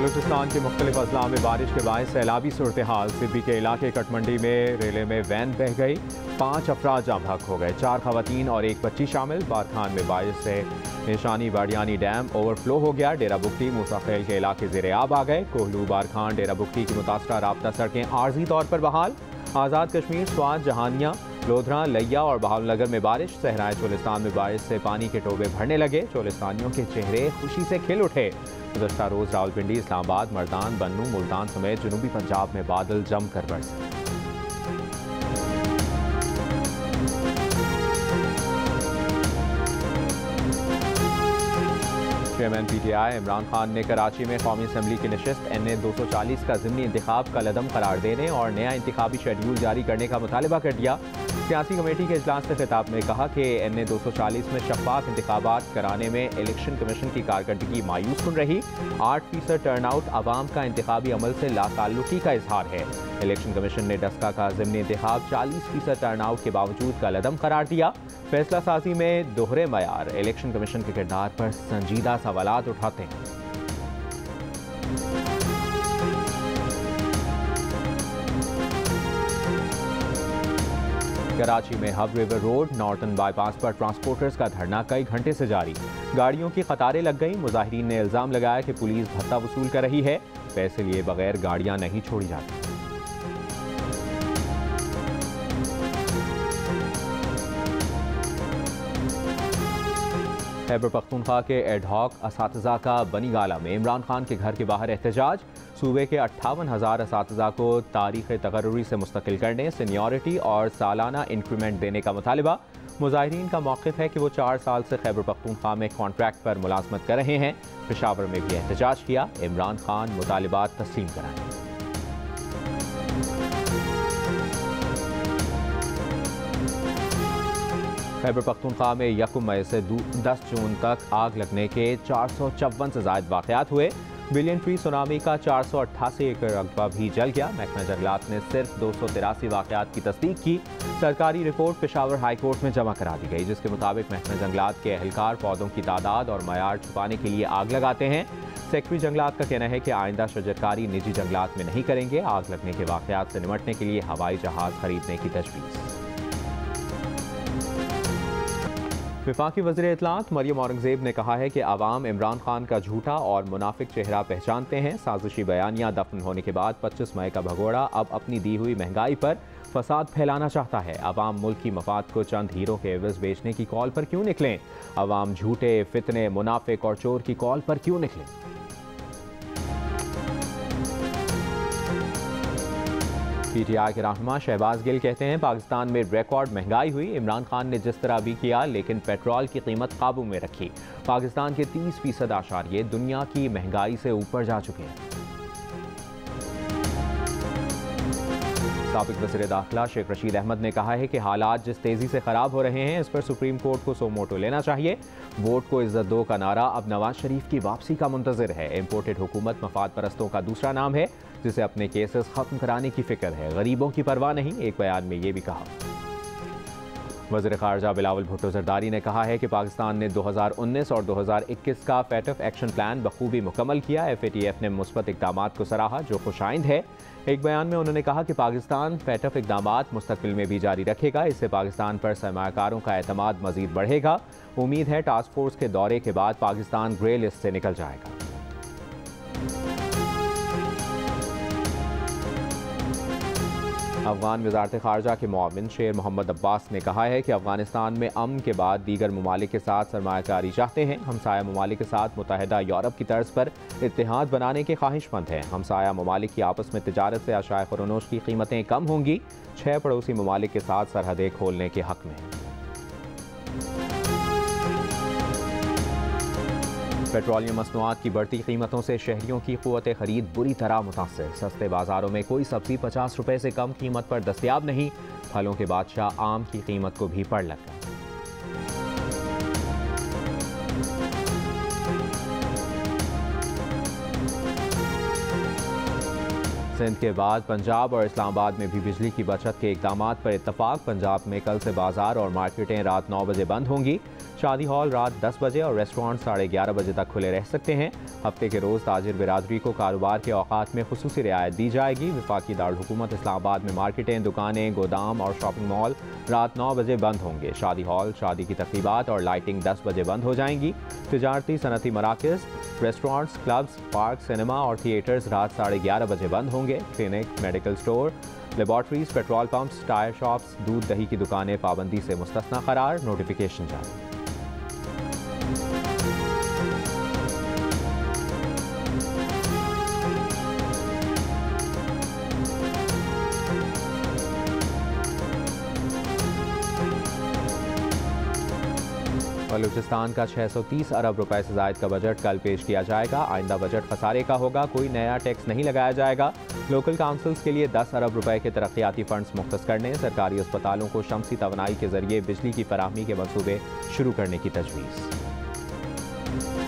बलूचिस्तान के मुख्तलिफ अजला में बारिश के बायस सैलाबी सूरत हाल। सिब्बी के इलाके कटमंडी में रेले में वैन बह गई, 5 अफराद जाम बहक हो गए, 4 खवातीन और 1 बच्ची शामिल। बारखान में बारिश से निशानी बाड़ियानी डैम ओवरफ्लो हो गया। डेरा बुगटी मूसाखेल के इलाके ज़ेरे आब आ गए। कोहलू बारखान डेरा बुगटी की मुतासरा राब्ता सड़कें आर्जी तौर पर बहाल। आज़ाद कश्मीर स्वात जहानिया लोधरा लैया और बहावलनगर में बारिश। सहराए चोलिस्तान में बारिश से पानी के टोबे भरने लगे। चोलिस्तानियों के चेहरे खुशी से खिल उठे। गुज़श्ता रोज़ रावलपिंडी, इस्लामाबाद, मर्दान, बन्नू, मुल्तान समेत जनूबी पंजाब में बादल जमकर बरसे। चेयरमैन PTI इमरान खान ने कराची में कौमी असम्बली की नशिस्त NA 240 का ज़िमनी इंतखाब का लदम करार देने और नया इंतखाबी शेड्यूल जारी करने का मुतालबा कर दिया। सियासी कमेटी के इजलास से खिताब में कहा कि NA 240 में शफाफ इंतखाबात कराने में इलेक्शन कमीशन की कारकर्दगी मायूस कुन रही। 8% टर्नआउट आवाम का इंतखाबी अमल से लाताल्लुकी का इजहार है। इलेक्शन कमीशन ने डस्का का ज़िमनी इंतखाब 40% टर्नआउट के बावजूद का लदम करार दिया। फैसला साजी में दोहरे मयार इलेक्शन कमीशन के किरदार पर संजीदा सवालात उठाते हैं। कराची में hub river road northern bypass पर ट्रांसपोर्टर्स का धरना कई घंटे से जारी। गाड़ियों की कतारें लग गईं। मुजाहिरीन ने इल्जाम लगाया कि पुलिस भत्ता वसूल कर रही है। पैसे लिए बगैर गाड़ियां नहीं छोड़ी जाती। खैबर पख्तूनख्वा के एडहॉक असातिज़ा का बनीगाला में इमरान खान के घर के बाहर एहतजाज। सूबे के 58,000 असातिज़ा को तारीख़ तकर्रुरी से मुस्तकिल करने, सीनियरिटी और सालाना इंक्रीमेंट देने का मुतालिबा। मुजाहिरीन का मौक़िफ़ है कि वो 4 साल से खैबर पख्तूनख्वा में कॉन्ट्रैक्ट पर मुलाजमत कर रहे हैं। पेशावर में भी एहतजाज किया। इमरान खान मुतालिबात तस्लीम कराएं। खैबर पख्तूनख्वा में 1 मई से 10 जून तक आग लगने के 454 से ज़ायद वाक़यात हुए। बिलियन ट्री सुनामी का 488 एकड़ रकबा भी जल गया। महकमा जंगलात ने सिर्फ 283 वाक़यात की तस्दीक की। सरकारी रिपोर्ट पेशावर हाई कोर्ट में जमा करा दी गई, जिसके मुताबिक महकमा जंगलात के एहलकार पौधों की तादाद और मयार छुपाने के लिए आग लगाते हैं। सेक्रेटरी जंगलात का कहना है कि आइंदा शजरकारी निजी जंगलात में नहीं करेंगे। आग लगने के वाक़यात से निमटने के लिए हवाई जहाज़ खरीदने की तजवीज़। वफाकी वज़ीर इत्तलात मरियम औरंगज़ेब ने कहा है कि आवाम इमरान खान का झूठा और मुनाफिक चेहरा पहचानते हैं। साजिशी बयानियाँ दफन होने के बाद 25 मई का भगोड़ा अब अपनी दी हुई महंगाई पर फसाद फैलाना चाहता है। आवाम मुल्क की मफाद को चंद हीरो के एवज़ बेचने की कॉल पर क्यों निकलें? आवाम झूठे, फितने, मुनाफिक और चोर की कॉल पर क्यों निकलें? PTI के रहनुमा शहबाज गिल कहते हैं पाकिस्तान में रिकॉर्ड महंगाई हुई। इमरान खान ने जिस तरह भी किया लेकिन पेट्रोल की कीमत काबू में रखी। पाकिस्तान के 30% आशारिये दुनिया की महंगाई से ऊपर जा चुके हैं। साबिक वज़ीर दाखिला शेख रशीद अहमद ने कहा है कि हालात जिस तेज़ी से ख़राब हो रहे हैं, इस पर सुप्रीम कोर्ट को सोमोटो लेना चाहिए। वोट को इज्जत दो का नारा अब नवाज शरीफ की वापसी का मुंतज़िर है। इम्पोर्टेड हुकूमत मफाद परस्तों का दूसरा नाम है, जिसे अपने केसेस ख़त्म कराने की फ़िक्र है, गरीबों की परवाह नहीं। एक बयान में ये भी कहा। वज़ीर ख़ारजा बिलावल भुट्टो ज़रदारी ने कहा है कि पाकिस्तान ने 2019 और 2021 का FATF एक्शन प्लान बखूबी मुकम्मल किया। FATF ने मुस्बत इक़दामात को सराहा, जो खुशाइंद है। एक बयान में उन्होंने कहा कि पाकिस्तान FATF इक़दामात मुस्तक़बिल में भी जारी रखेगा। इससे पाकिस्तान पर सरमायाकारों का एतमाद मज़ीद बढ़ेगा। उम्मीद है टास्क फोर्स के दौरे के बाद पाकिस्तान ग्रे लिस्ट से निकल जाएगा। अफगान वज़ारत ख़ारजा के मुआविन शेर मोहम्मद अब्बास ने कहा है कि अफगानिस्तान में अमन के बाद दीगर ममालिक के साथ सरमायाकारी चाहते हैं। हमसाया ममालिक के साथ मुत्तहिदा यूरोप की तर्ज पर इत्तेहाद बनाने के ख्वाहिशमंद हैं। हमसाया ममालिक की आपस में तिजारत से अशाए खुरनोश की कीमतें कम होंगी। 6 पड़ोसी ममालिक के साथ सरहदें खोलने के हक़ में हैं। पेट्रोलियम मसनूआत की बढ़ती कीमतों से शहरियों की क़ुव्वत ख़रीद बुरी तरह मुतासिर। सस्ते बाज़ारों में कोई सब्ज़ी 50 रुपये से कम कीमत पर दस्तयाब नहीं। फलों के बादशाह आम की कीमत को भी पड़ लगा। सिंध के बाद पंजाब और इस्लामाबाद में भी बिजली की बचत के इक़दामात पर इत्तफाक। पंजाब में कल से बाजार और मार्केटें रात 9 बजे बंद होंगी। शादी हॉल रात 10 बजे और रेस्टोरेंट 11:30 बजे तक खुले रह सकते हैं। हफ्ते के रोज़ ताजिर बिरादरी को कारोबार के औकात में खुसूसी रियायत दी जाएगी। वफाकी दारुल-हुकूमत इस्लामाबाद में मार्केटें, दुकानें, गोदाम और शॉपिंग मॉल रात 9 बजे बंद होंगे। शादी हॉल, शादी की तकरीबात और लाइटिंग 10 बजे बंद हो जाएंगी। तिजारती सनती मराकज़, रेस्टोरेंट्स, क्लब्स, पार्क, सिनेमा और थिएटर्स रात 11:30 बजे बंद होंगे। Clinic, medical store, laboratories, petrol pumps, tyre shops, दूध दही की दुकानें पाबंदी से मुस्तस्ना करार। नोटिफिकेशन जारी। बलूचिस्तान का 630 अरब रुपए से जायद का बजट कल पेश किया जाएगा। आइंदा बजट खसारे का होगा, कोई नया टैक्स नहीं लगाया जाएगा। लोकल काउंसिल्स के लिए 10 अरब रुपए के तरक्याती फंड्स मुख्तस करने, सरकारी अस्पतालों को शमसी तवानाई के जरिए बिजली की फराहमी के मंसूबे शुरू करने की तजवीज़।